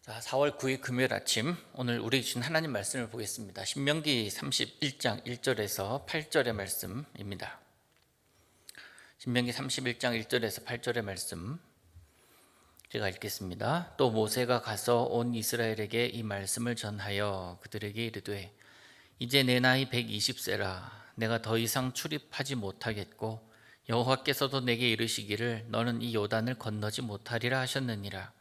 자, 4월 9일 금요일 아침, 오늘 우리 주신 하나님 말씀을 보겠습니다. 신명기 31장 1절에서 8절의 말씀입니다. 신명기 31장 1절에서 8절의 말씀 제가 읽겠습니다. 또 모세가 가서 온 이스라엘에게 이 말씀을 전하여 그들에게 이르되, 이제 내 나이 120세라. 내가 더 이상 출입하지 못하겠고 여호와께서도 내게 이르시기를 너는 이 요단을 건너지 못하리라 하셨느니라.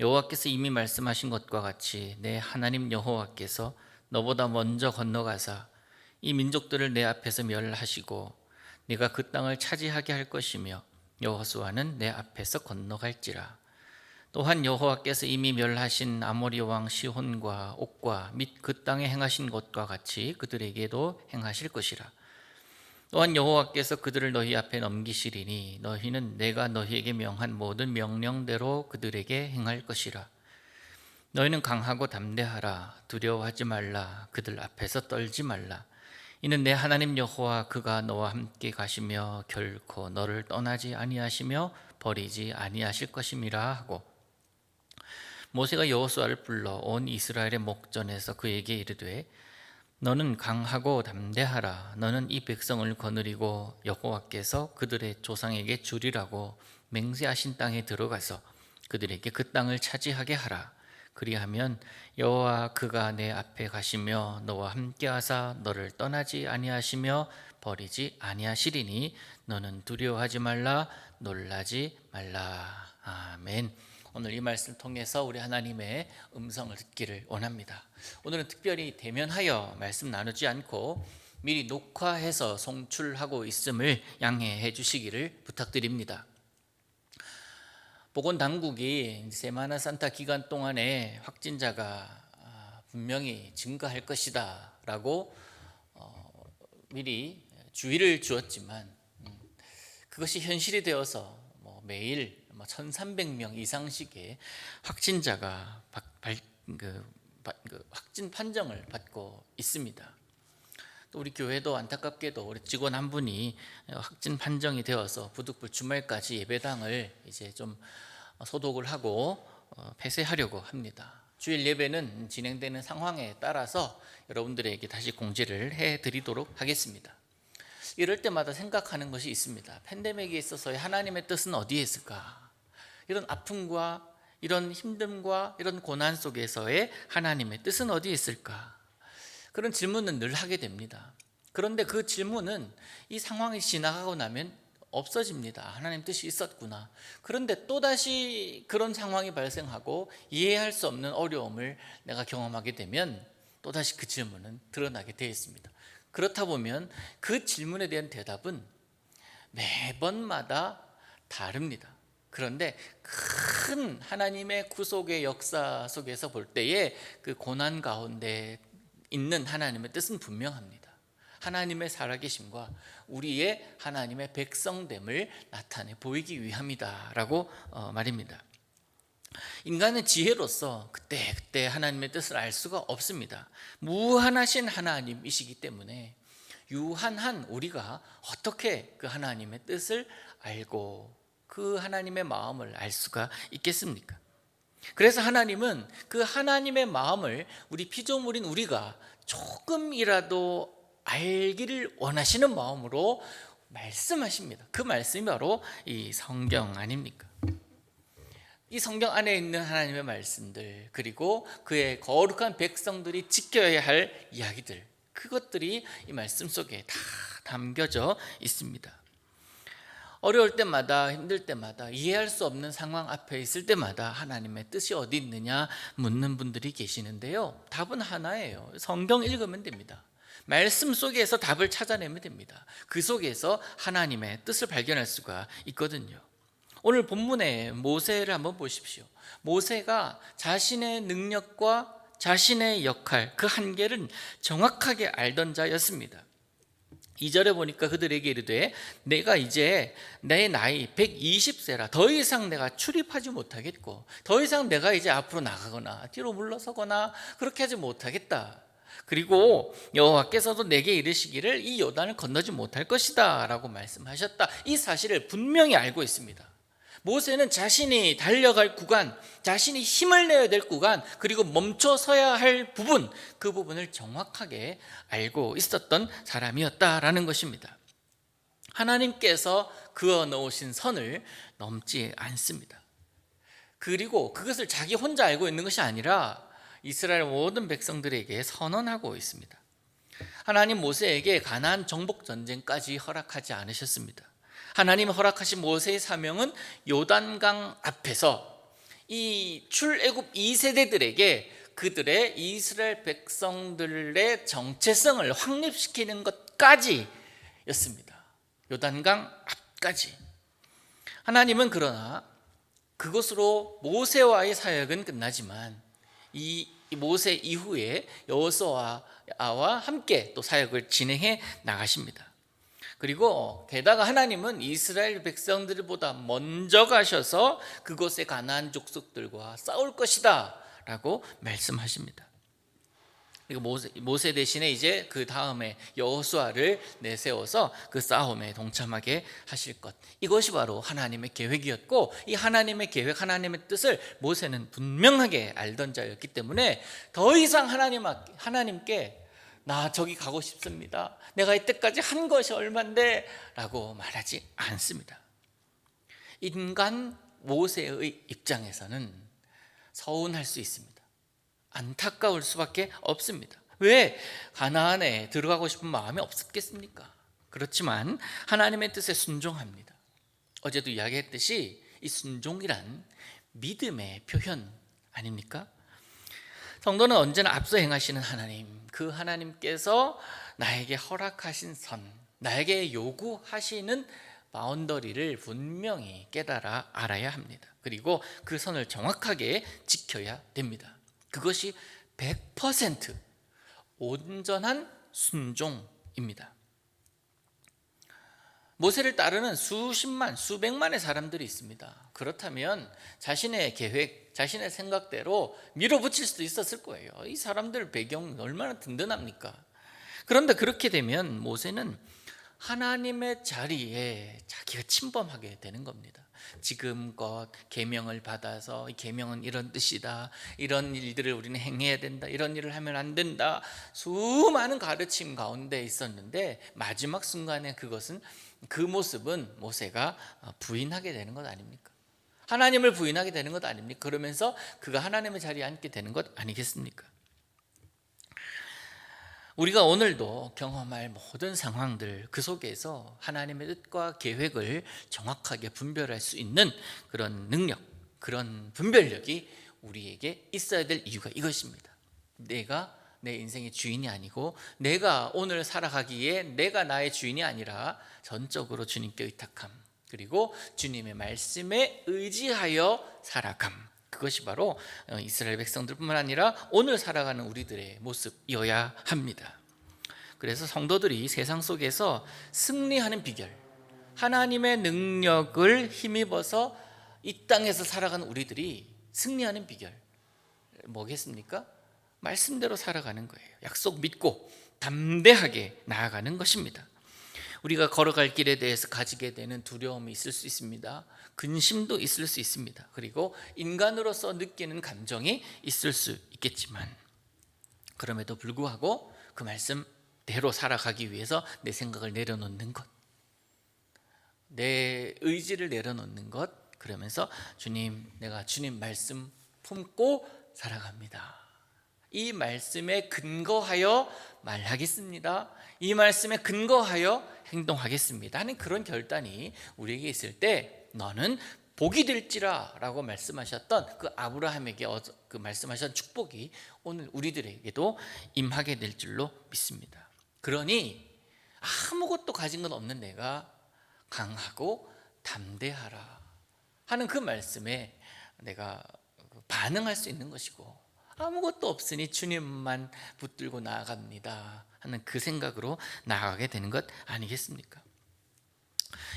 여호와께서 이미 말씀하신 것과 같이 내 하나님 여호와께서 너보다 먼저 건너가사 이 민족들을 내 앞에서 멸하시고 네가 그 땅을 차지하게 할 것이며 여호수아는 내 앞에서 건너갈지라. 또한 여호와께서 이미 멸하신 아모리 왕 시혼과 옥과 및 그 땅에 행하신 것과 같이 그들에게도 행하실 것이라. 또한 여호와께서 그들을 너희 앞에 넘기시리니 너희는 내가 너희에게 명한 모든 명령대로 그들에게 행할 것이라. 너희는 강하고 담대하라. 두려워하지 말라. 그들 앞에서 떨지 말라. 이는 내 하나님 여호와 그가 너와 함께 가시며 결코 너를 떠나지 아니하시며 버리지 아니하실 것임이라 하고, 모세가 여호수아를 불러 온 이스라엘의 목전에서 그에게 이르되, 너는 강하고 담대하라. 너는 이 백성을 거느리고 여호와께서 그들의 조상에게 주리라고 맹세하신 땅에 들어가서 그들에게 그 땅을 차지하게 하라. 그리하면 여호와 그가 내 앞에 가시며 너와 함께하사 너를 떠나지 아니하시며 버리지 아니하시리니 너는 두려워하지 말라. 놀라지 말라. 아멘. 오늘 이 말씀을 통해서 우리 하나님의 음성을 듣기를 원합니다. 오늘은 특별히 대면하여 말씀 나누지 않고 미리 녹화해서 송출하고 있음을 양해해 주시기를 부탁드립니다. 보건당국이 세마나 산타 기간 동안에 확진자가 분명히 증가할 것이다 라고 미리 주의를 주었지만, 그것이 현실이 되어서 매일 1,300명 이상씩의 확진자가 확진 판정을 받고 있습니다. 또 우리 교회도 안타깝게도 우리 직원 한 분이 확진 판정이 되어서 부득불 주말까지 예배당을 이제 좀 소독을 하고 폐쇄하려고 합니다. 주일 예배는 진행되는 상황에 따라서 여러분들에게 다시 공지를 해드리도록 하겠습니다. 이럴 때마다 생각하는 것이 있습니다. 팬데믹에 있어서의 하나님의 뜻은 어디에 있을까? 이런 아픔과 이런 힘듦과 이런 고난 속에서의 하나님의 뜻은 어디에 있을까? 그런 질문은 늘 하게 됩니다. 그런데 그 질문은 이 상황이 지나가고 나면 없어집니다. 하나님 뜻이 있었구나. 그런데 또다시 그런 상황이 발생하고 이해할 수 없는 어려움을 내가 경험하게 되면 또다시 그 질문은 드러나게 되어 있습니다. 그렇다 보면 그 질문에 대한 대답은 매번마다 다릅니다. 그런데 큰 하나님의 구속의 역사 속에서 볼 때에 그 고난 가운데 있는 하나님의 뜻은 분명합니다. 하나님의 살아계심과 우리의 하나님의 백성됨을 나타내 보이기 위함이다라고 말입니다. 인간의 지혜로서 그때 하나님의 뜻을 알 수가 없습니다. 무한하신 하나님이시기 때문에 유한한 우리가 어떻게 그 하나님의 뜻을 알고 그 하나님의 마음을 알 수가 있겠습니까? 그래서 하나님은 그 하나님의 마음을 우리 피조물인 우리가 조금이라도 알기를 원하시는 마음으로 말씀하십니다. 그 말씀이 바로 이 성경 아닙니까? 이 성경 안에 있는 하나님의 말씀들, 그리고 그의 거룩한 백성들이 지켜야 할 이야기들, 그것들이 이 말씀 속에 다 담겨져 있습니다. 어려울 때마다, 힘들 때마다, 이해할 수 없는 상황 앞에 있을 때마다 하나님의 뜻이 어디 있느냐 묻는 분들이 계시는데요, 답은 하나예요. 성경 읽으면 됩니다. 말씀 속에서 답을 찾아내면 됩니다. 그 속에서 하나님의 뜻을 발견할 수가 있거든요. 오늘 본문의 모세를 한번 보십시오. 모세가 자신의 능력과 자신의 역할, 그 한계를 정확하게 알던 자였습니다. 2절에 보니까 그들에게 이르되, 내가 이제 내 나이 120세라. 더 이상 내가 출입하지 못하겠고 더 이상 내가 이제 앞으로 나가거나 뒤로 물러서거나 그렇게 하지 못하겠다. 그리고 여호와께서도 내게 이르시기를 이 요단을 건너지 못할 것이다 라고 말씀하셨다. 이 사실을 분명히 알고 있습니다. 모세는 자신이 달려갈 구간, 자신이 힘을 내야 될 구간, 그리고 멈춰 서야 할 부분, 그 부분을 정확하게 알고 있었던 사람이었다라는 것입니다. 하나님께서 그어 놓으신 선을 넘지 않습니다. 그리고 그것을 자기 혼자 알고 있는 것이 아니라 이스라엘 모든 백성들에게 선언하고 있습니다. 하나님 모세에게 가나안 정복 전쟁까지 허락하지 않으셨습니다. 하나님이 허락하신 모세의 사명은 요단강 앞에서 이 출애굽 2세대들에게 그들의 이스라엘 백성들의 정체성을 확립시키는 것까지였습니다. 요단강 앞까지. 하나님은 그러나 그것으로 모세와의 사역은 끝나지만 이 모세 이후에 여호수아와 함께 또 사역을 진행해 나가십니다. 그리고 게다가 하나님은 이스라엘 백성들보다 먼저 가셔서 그곳의 가나안 족속들과 싸울 것이다 라고 말씀하십니다. 그리고 모세 대신에 이제 그 다음에 여호수아를 내세워서 그 싸움에 동참하게 하실 것, 이것이 바로 하나님의 계획이었고, 이 하나님의 계획, 하나님의 뜻을 모세는 분명하게 알던 자였기 때문에 더 이상 하나님께 나 저기 가고 싶습니다, 내가 이때까지 한 것이 얼만데 라고 말하지 않습니다. 인간 모세의 입장에서는 서운할 수 있습니다. 안타까울 수밖에 없습니다. 왜 가나안에 들어가고 싶은 마음이 없었겠습니까? 그렇지만 하나님의 뜻에 순종합니다. 어제도 이야기했듯이 이 순종이란 믿음의 표현 아닙니까? 성도는 언제나 앞서 행하시는 하나님, 그 하나님께서 나에게 허락하신 선, 나에게 요구하시는 바운더리를 분명히 깨달아 알아야 합니다. 그리고 그 선을 정확하게 지켜야 됩니다. 그것이 100% 온전한 순종입니다. 모세를 따르는 수십만, 수백만의 사람들이 있습니다. 그렇다면 자신의 계획, 자신의 생각대로 밀어붙일 수도 있었을 거예요. 이 사람들 배경 얼마나 든든합니까? 그런데 그렇게 되면 모세는 하나님의 자리에 자기가 침범하게 되는 겁니다. 지금껏 계명을 받아서 이 계명은 이런 뜻이다, 이런 일들을 우리는 행해야 된다, 이런 일을 하면 안 된다, 수많은 가르침 가운데 있었는데 마지막 순간에 그 모습은 모세가 부인하게 되는 것 아닙니까? 하나님을 부인하게 되는 것 아닙니까? 그러면서 그가 하나님의 자리에 앉게 되는 것 아니겠습니까? 우리가 오늘도 경험할 모든 상황들, 그 속에서 하나님의 뜻과 계획을 정확하게 분별할 수 있는 그런 능력, 그런 분별력이 우리에게 있어야 될 이유가 이것입니다. 내가 내 인생의 주인이 아니고, 내가 오늘 살아가기에 내가 나의 주인이 아니라 전적으로 주님께 의탁함, 그리고 주님의 말씀에 의지하여 살아감, 그것이 바로 이스라엘 백성들뿐만 아니라 오늘 살아가는 우리들의 모습이어야 합니다. 그래서 성도들이 세상 속에서 승리하는 비결, 하나님의 능력을 힘입어서 이 땅에서 살아가는 우리들이 승리하는 비결 뭐겠습니까? 말씀대로 살아가는 거예요. 약속 믿고 담대하게 나아가는 것입니다. 우리가 걸어갈 길에 대해서 가지게 되는 두려움이 있을 수 있습니다. 근심도 있을 수 있습니다. 그리고 인간으로서 느끼는 감정이 있을 수 있겠지만, 그럼에도 불구하고 그 말씀대로 살아가기 위해서 내 생각을 내려놓는 것, 내 의지를 내려놓는 것, 그러면서 주님, 내가 주님 말씀 품고 살아갑니다. 이 말씀에 근거하여 말하겠습니다. 이 말씀에 근거하여 행동하겠습니다 하는 그런 결단이 우리에게 있을 때, 너는 복이 될지라 라고 말씀하셨던 그 아브라함에게 그 말씀하셨던 축복이 오늘 우리들에게도 임하게 될 줄로 믿습니다. 그러니 아무것도 가진 건 없는 내가 강하고 담대하라 하는 그 말씀에 내가 반응할 수 있는 것이고, 아무것도 없으니 주님만 붙들고 나아갑니다 하는 그 생각으로 나아가게 되는 것 아니겠습니까?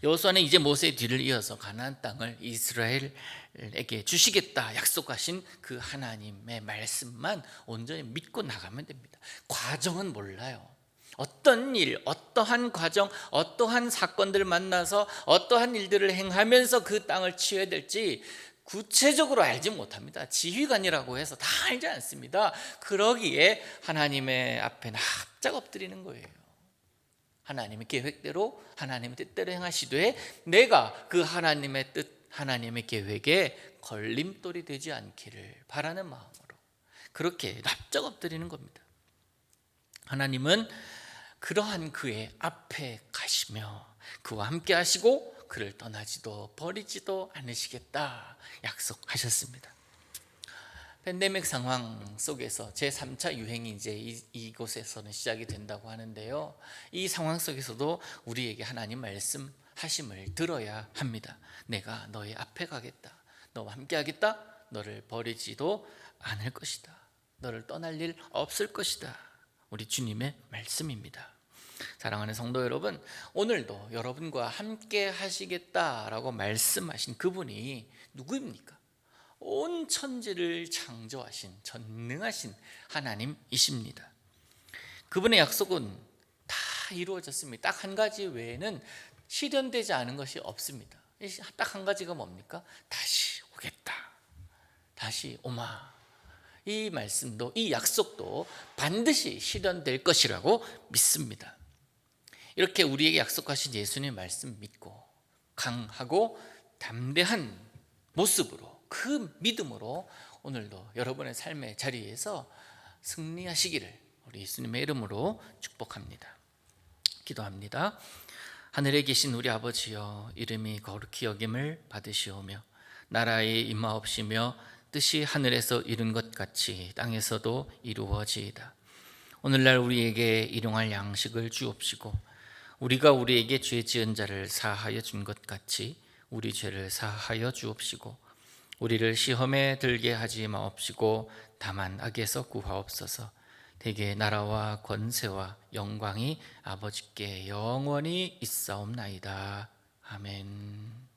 여호수아는 이제 모세의 뒤를 이어서 가나안 땅을 이스라엘에게 주시겠다 약속하신 그 하나님의 말씀만 온전히 믿고 나가면 됩니다. 과정은 몰라요. 어떤 일, 어떠한 과정, 어떠한 사건들을 만나서 어떠한 일들을 행하면서 그 땅을 치유해야 될지 구체적으로 알지 못합니다. 지휘관이라고 해서 다 알지 않습니다. 그러기에 하나님의 앞에 납작 엎드리는 거예요. 하나님의 계획대로, 하나님의 뜻대로 행하시되 내가 그 하나님의 뜻, 하나님의 계획에 걸림돌이 되지 않기를 바라는 마음으로 그렇게 납작 엎드리는 겁니다. 하나님은 그러한 그의 앞에 가시며 그와 함께 하시고 그를 떠나지도 버리지도 않으시겠다 약속하셨습니다. 팬데믹 상황 속에서 제3차 유행이 이제 이곳에서는 시작이 된다고 하는데요. 이 상황 속에서도 우리에게 하나님 말씀하심을 들어야 합니다. 내가 너의 앞에 가겠다. 너와 함께 하겠다. 너를 버리지도 않을 것이다. 너를 떠날 일 없을 것이다. 우리 주님의 말씀입니다. 사랑하는 성도 여러분, 오늘도 여러분과 함께 하시겠다라고 말씀하신 그분이 누구입니까? 온 천지를 창조하신 전능하신 하나님이십니다. 그분의 약속은 다 이루어졌습니다. 딱 한 가지 외에는 실현되지 않은 것이 없습니다. 딱 한 가지가 뭡니까? 다시 오겠다. 다시 오마. 이 말씀도, 이 약속도 반드시 실현될 것이라고 믿습니다. 이렇게 우리에게 약속하신 예수님의 말씀 믿고 강하고 담대한 모습으로, 그 믿음으로 오늘도 여러분의 삶의 자리에서 승리하시기를 우리 예수님의 이름으로 축복합니다. 기도합니다. 하늘에 계신 우리 아버지여, 이름이 거룩히 여김을 받으시오며 나라의 임하옵시며 뜻이 하늘에서 이룬 것 같이 땅에서도 이루어지이다. 오늘날 우리에게 일용할 양식을 주옵시고 우리가 우리에게 죄 지은 자를 사하여 준 것 같이 우리 죄를 사하여 주옵시고 우리를 시험에 들게 하지 마옵시고 다만 악에서 구하옵소서. 대개 나라와 권세와 영광이 아버지께 영원히 있사옵나이다. 아멘.